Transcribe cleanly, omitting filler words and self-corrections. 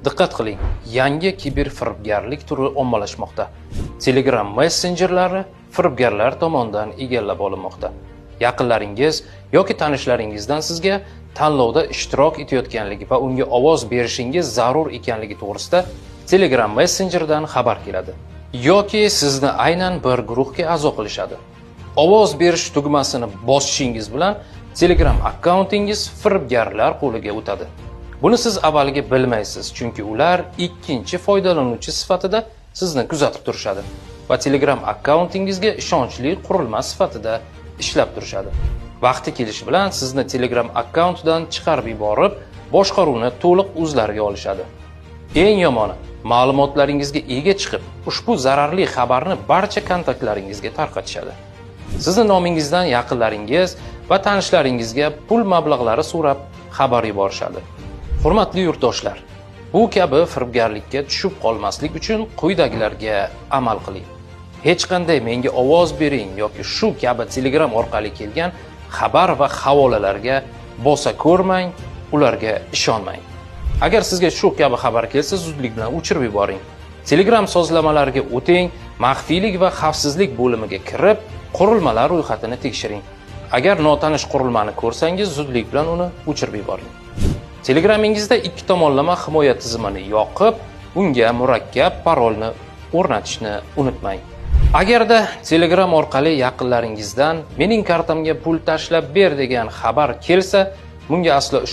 Diqqat qiling, yangi kiberfiribgarlik turi ommalashmoqda. Telegram messenjerlari firibgarlar tomonidan egallab olinmoqda. Yaqinlaringiz yoki tanishlaringizdan sizga tanlovda ishtirok etayotganligi va unga ovoz berishingiz zarur ekanligi to'g'risida Telegram messenjeridan xabar keladi. Yoki sizni aynan bir guruhga a'zo qilishadi. Ovoz berish tugmasini bosishingiz bilan Telegram akkauntingiz firibgarlar qo'liga o'tadi. Buni siz avvaliga bilmaysiz, chunki ular ikkinchi foydalanuvchi sifatida sizni kuzatib turishadi va Telegram akkauntingizga ishonchli qurilma sifatida ishlab turishadi. Vaqti kelishi bilan sizni Telegram akkauntidan chiqarib yuborib, boshqaruvni to'liq o'zlariga olishadi. Eng yomoni, ma'lumotlaringizga ega chiqib, ushbu zararli xabarni barcha kontaktlaringizga tarqatishadi. Sizni nomingizdan yaqinlaringiz va tanishlaringizga pul mablag'lari so'rab xabar yuborishadi. Hurmatli yurtdoshlar, bu kabi firibgarlikka tushib qolmaslik uchun quyidagilarga amal qiling. Hech qanday menga ovoz bering yoki shu kabi Telegram orqali kelgan xabar va havolalarga bosa ko'rmang, ularga ishonmang. Agar sizga shu kabi xabar kelsa, zudlik bilan o'chirib yuboring. Telegram sozlamalariga o'ting, maxfiylik va xavfsizlik bo'limiga kirib, qurilmalar ro'yxatini tekshiring. Agar notanish qurilmani ko'rsangiz, zudlik bilan uni o'chirib yuboring. Telegramingizda ikki tomonlama himoya tizimini yoqib, unga murakkab parolni o'rnatishni unutmang. Agarda Telegram orqali yaqinlaringizdan mening kartamga pul tashlab ber degan xabar kelsa, bunga aslo